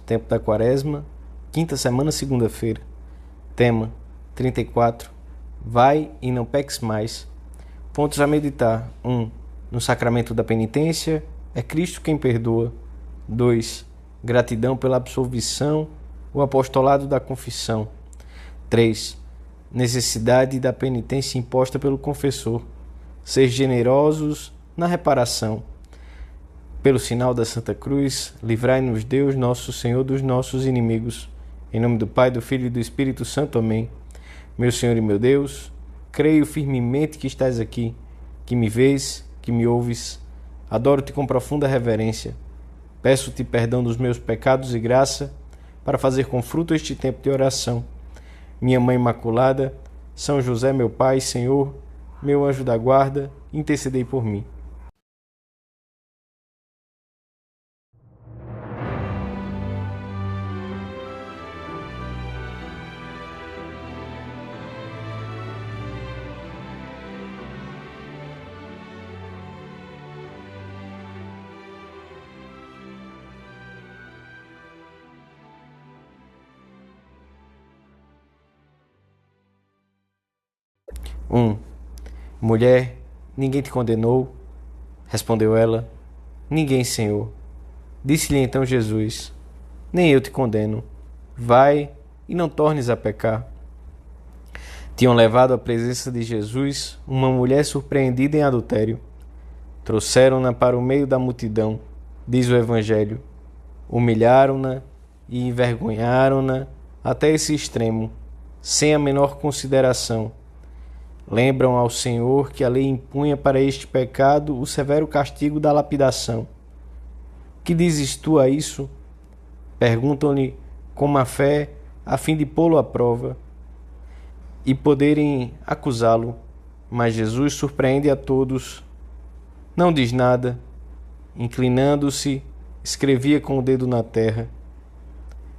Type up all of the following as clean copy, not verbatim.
tempo da Quaresma, quinta semana, segunda-feira. Tema 34. Vai e não peques mais. Pontos a meditar. 1. No sacramento da penitência, é Cristo quem perdoa. 2. Gratidão pela absolvição, o apostolado da confissão. 3. Necessidade da penitência imposta pelo confessor. Ser generosos na reparação. Pelo sinal da Santa Cruz, livrai-nos Deus, nosso Senhor, dos nossos inimigos. Em nome do Pai, do Filho e do Espírito Santo. Amém. Meu Senhor e meu Deus, creio firmemente que estás aqui, que me vês, que me ouves. Adoro-te com profunda reverência. Peço-te perdão dos meus pecados e graça para fazer com fruto este tempo de oração. Minha Mãe Imaculada, São José, meu Pai, Senhor, meu anjo da guarda, intercedei por mim. Mulher, ninguém te condenou? Respondeu ela, ninguém, Senhor. Disse-lhe então Jesus, nem eu te condeno. Vai e não tornes a pecar. Tinham levado à presença de Jesus uma mulher surpreendida em adultério. Trouxeram-na para o meio da multidão, diz o Evangelho. Humilharam-na e envergonharam-na até esse extremo, sem a menor consideração. Lembram ao Senhor que a lei impunha para este pecado o severo castigo da lapidação. Que dizes tu a isso? Perguntam-lhe com má fé, a fim de pô-lo à prova e poderem acusá-lo. Mas Jesus surpreende a todos. Não diz nada. Inclinando-se, escrevia com o dedo na terra.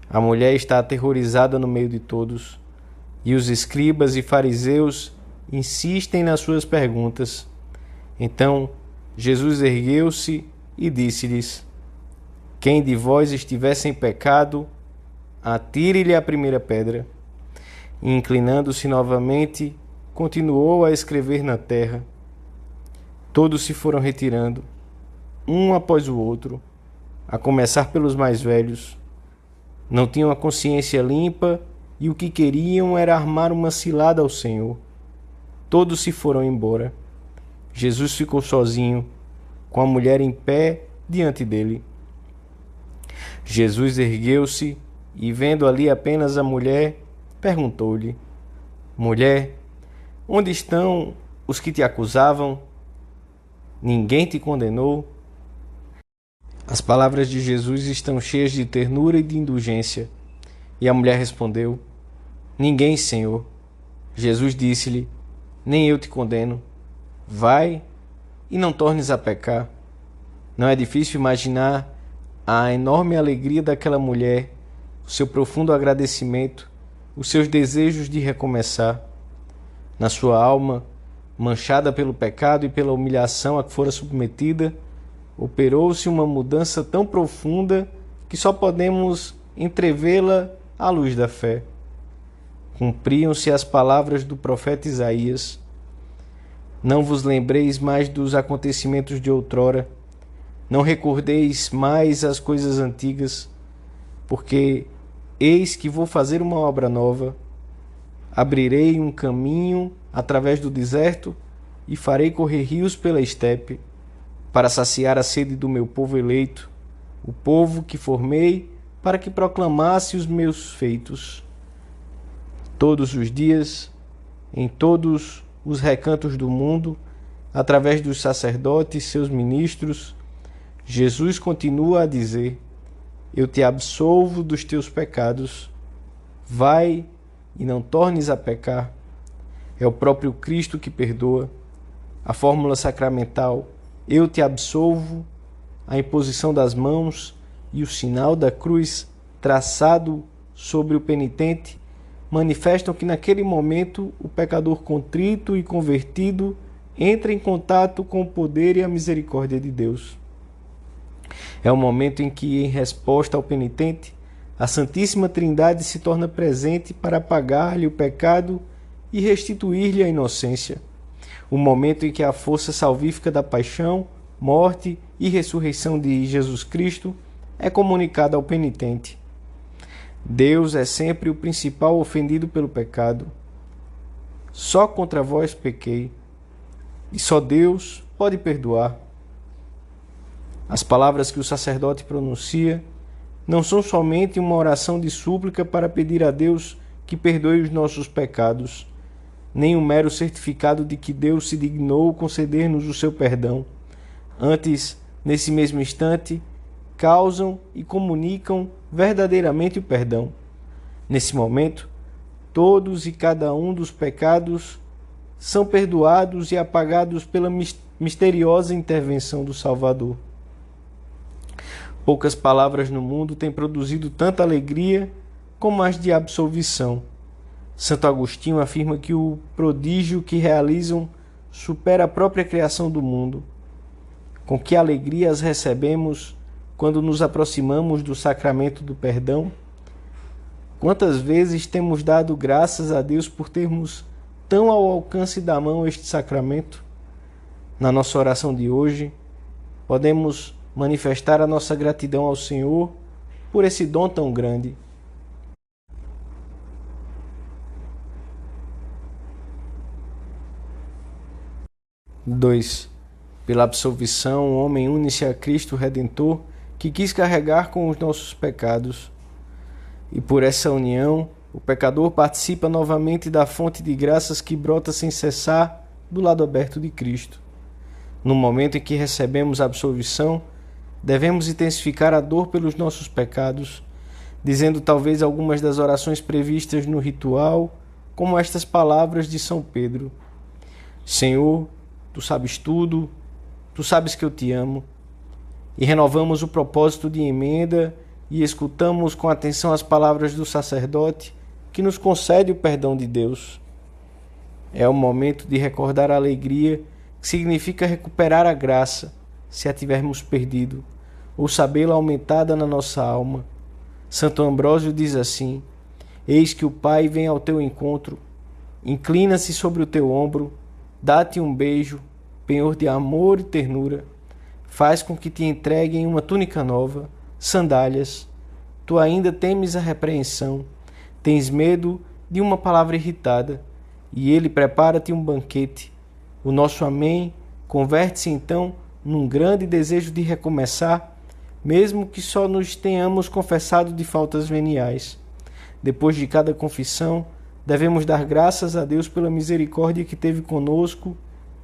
A mulher está aterrorizada no meio de todos, e os escribas e fariseus insistem nas suas perguntas. Então Jesus ergueu-se e disse-lhes: quem de vós estiver sem pecado, atire-lhe a primeira pedra. E inclinando-se novamente, continuou a escrever na terra. Todos se foram retirando, um após o outro, a começar pelos mais velhos. Não tinham a consciência limpa e o que queriam era armar uma cilada ao Senhor. Todos se foram embora. Jesus ficou sozinho, com a mulher em pé diante dele. Jesus ergueu-se e, vendo ali apenas a mulher, perguntou-lhe: mulher, onde estão os que te acusavam? Ninguém te condenou? As palavras de Jesus estão cheias de ternura e de indulgência. E a mulher respondeu: ninguém, Senhor. Jesus disse-lhe: nem eu te condeno. Vai e não tornes a pecar. Não é difícil imaginar a enorme alegria daquela mulher, o seu profundo agradecimento, os seus desejos de recomeçar. Na sua alma, manchada pelo pecado e pela humilhação a que fora submetida, operou-se uma mudança tão profunda que só podemos entrevê-la à luz da fé. Cumpriam-se as palavras do profeta Isaías: não vos lembreis mais dos acontecimentos de outrora, não recordeis mais as coisas antigas, porque eis que vou fazer uma obra nova. Abrirei um caminho através do deserto e farei correr rios pela estepe, para saciar a sede do meu povo eleito, o povo que formei para que proclamasse os meus feitos. Todos os dias, em todos os recantos do mundo, através dos sacerdotes, seus ministros, Jesus continua a dizer: eu te absolvo dos teus pecados. Vai e não tornes a pecar. É o próprio Cristo que perdoa. A fórmula sacramental: eu te absolvo, a imposição das mãos e o sinal da cruz traçado sobre o penitente manifestam que naquele momento o pecador contrito e convertido entra em contato com o poder e a misericórdia de Deus. É o momento em que, em resposta ao penitente, a Santíssima Trindade se torna presente para apagar-lhe o pecado e restituir-lhe a inocência. O momento em que a força salvífica da paixão, morte e ressurreição de Jesus Cristo é comunicada ao penitente. Deus é sempre o principal ofendido pelo pecado. Só contra vós pequei, e só Deus pode perdoar. As palavras que o sacerdote pronuncia não são somente uma oração de súplica para pedir a Deus que perdoe os nossos pecados, nem um mero certificado de que Deus se dignou conceder-nos o seu perdão. Antes, nesse mesmo instante, causam e comunicam verdadeiramente o perdão. Nesse momento, todos e cada um dos pecados são perdoados e apagados pela misteriosa intervenção do Salvador. Poucas palavras no mundo têm produzido tanta alegria como as de absolvição. Santo Agostinho afirma que o prodígio que realizam supera a própria criação do mundo. Com que alegria as recebemos quando nos aproximamos do sacramento do perdão? Quantas vezes temos dado graças a Deus por termos tão ao alcance da mão este sacramento? Na nossa oração de hoje, podemos manifestar a nossa gratidão ao Senhor por esse dom tão grande. Dois. Pela absolvição, o homem une-se a Cristo Redentor, que quis carregar com os nossos pecados. E por essa união, o pecador participa novamente da fonte de graças que brota sem cessar do lado aberto de Cristo. No momento em que recebemos a absolvição, devemos intensificar a dor pelos nossos pecados, dizendo talvez algumas das orações previstas no ritual, como estas palavras de São Pedro: Senhor, Tu sabes tudo, Tu sabes que eu te amo. E renovamos o propósito de emenda e escutamos com atenção as palavras do sacerdote, que nos concede o perdão de Deus. É o momento de recordar a alegria que significa recuperar a graça, se a tivermos perdido, ou sabê-la aumentada na nossa alma. Santo Ambrósio diz assim: Eis que o Pai vem ao teu encontro, inclina-se sobre o teu ombro, dá-te um beijo, penhor de amor e ternura, faz com que te entreguem uma túnica nova, sandálias. Tu ainda temes a repreensão, tens medo de uma palavra irritada, e ele prepara-te um banquete. O nosso amém converte-se então num grande desejo de recomeçar, mesmo que só nos tenhamos confessado de faltas veniais. Depois de cada confissão, devemos dar graças a Deus pela misericórdia que teve conosco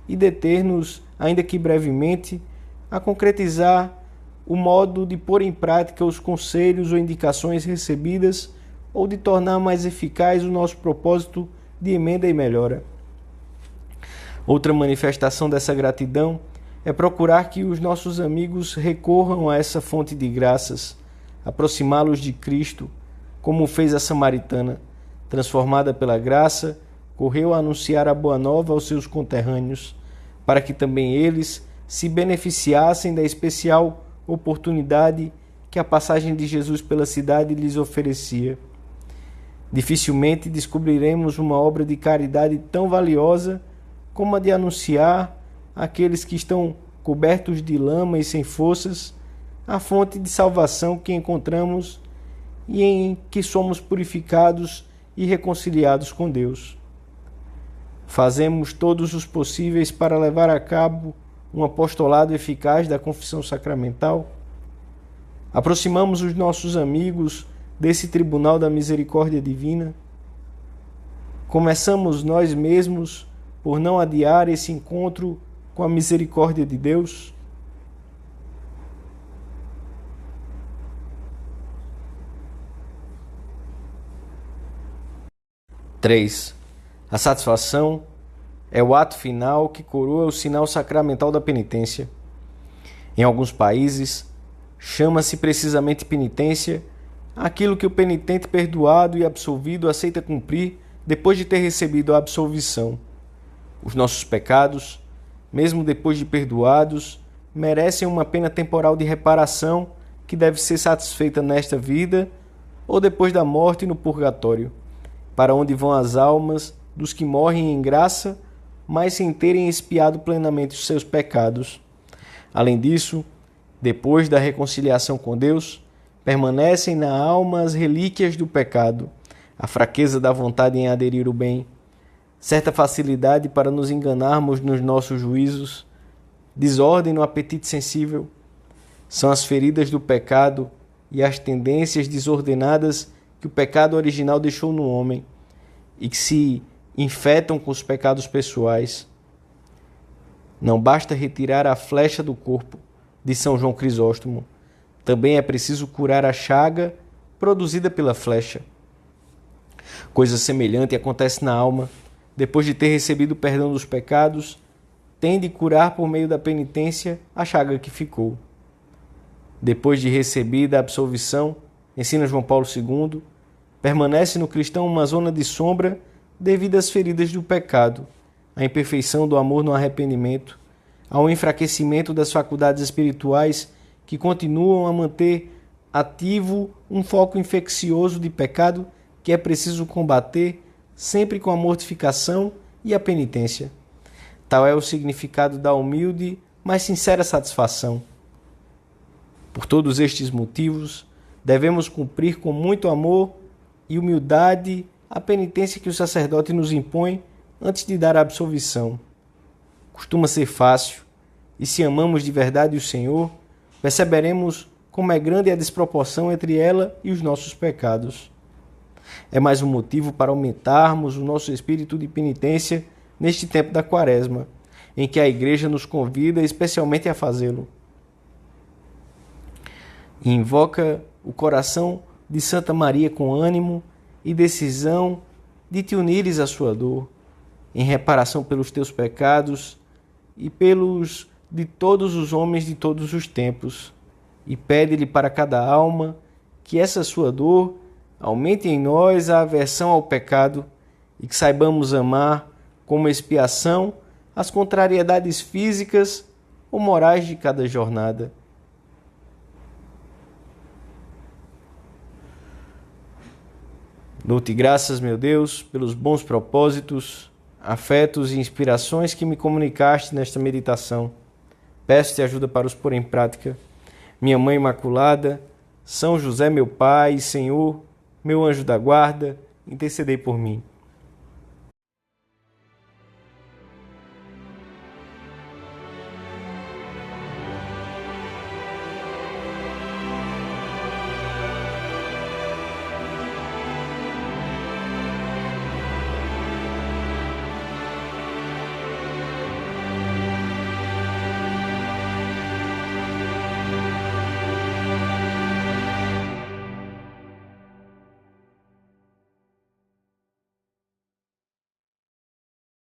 e deter-nos, ainda que brevemente, a concretizar o modo de pôr em prática os conselhos ou indicações recebidas ou de tornar mais eficaz o nosso propósito de emenda e melhora. Outra manifestação dessa gratidão é procurar que os nossos amigos recorram a essa fonte de graças, aproximá-los de Cristo, como fez a samaritana, transformada pela graça, correu a anunciar a boa nova aos seus conterrâneos, para que também eles se beneficiassem da especial oportunidade que a passagem de Jesus pela cidade lhes oferecia. Dificilmente descobriremos uma obra de caridade tão valiosa como a de anunciar àqueles que estão cobertos de lama e sem forças a fonte de salvação que encontramos e em que somos purificados e reconciliados com Deus. Fazemos todos os possíveis para levar a cabo um apostolado eficaz da confissão sacramental. Aproximamos os nossos amigos desse tribunal da misericórdia divina. Começamos nós mesmos por não adiar esse encontro com a misericórdia de Deus. Três. A satisfação é o ato final que coroa o sinal sacramental da penitência. Em alguns países, chama-se precisamente penitência aquilo que o penitente perdoado e absolvido aceita cumprir depois de ter recebido a absolvição. Os nossos pecados, mesmo depois de perdoados, merecem uma pena temporal de reparação que deve ser satisfeita nesta vida ou depois da morte no purgatório, para onde vão as almas dos que morrem em graça, mas sem terem expiado plenamente os seus pecados. Além disso, depois da reconciliação com Deus, permanecem na alma as relíquias do pecado, a fraqueza da vontade em aderir ao bem, certa facilidade para nos enganarmos nos nossos juízos, desordem no apetite sensível. São as feridas do pecado e as tendências desordenadas que o pecado original deixou no homem e que se infetam com os pecados pessoais. Não basta retirar a flecha do corpo, de São João Crisóstomo. Também é preciso curar a chaga produzida pela flecha. Coisa semelhante acontece na alma. Depois de ter recebido o perdão dos pecados, tem de curar por meio da penitência a chaga que ficou. Depois de recebida a absolvição, ensina João Paulo II, permanece no cristão uma zona de sombra devido às feridas do pecado, à imperfeição do amor no arrependimento, ao enfraquecimento das faculdades espirituais que continuam a manter ativo um foco infeccioso de pecado que é preciso combater sempre com a mortificação e a penitência. Tal é o significado da humilde, mas sincera satisfação. Por todos estes motivos, devemos cumprir com muito amor e humildade a penitência que o sacerdote nos impõe antes de dar a absolvição. Costuma ser fácil, e se amamos de verdade o Senhor, perceberemos como é grande a desproporção entre ela e os nossos pecados. É mais um motivo para aumentarmos o nosso espírito de penitência neste tempo da Quaresma, em que a Igreja nos convida especialmente a fazê-lo. E invoca o coração de Santa Maria com ânimo e decisão de te unires à sua dor, em reparação pelos teus pecados e pelos de todos os homens de todos os tempos, e pede-lhe para cada alma que essa sua dor aumente em nós a aversão ao pecado e que saibamos amar como expiação as contrariedades físicas ou morais de cada jornada. Dou-te graças, meu Deus, pelos bons propósitos, afetos e inspirações que me comunicaste nesta meditação. Peço-te ajuda para os pôr em prática. Minha Mãe Imaculada, São José, meu Pai e Senhor, meu anjo da guarda, intercedei por mim.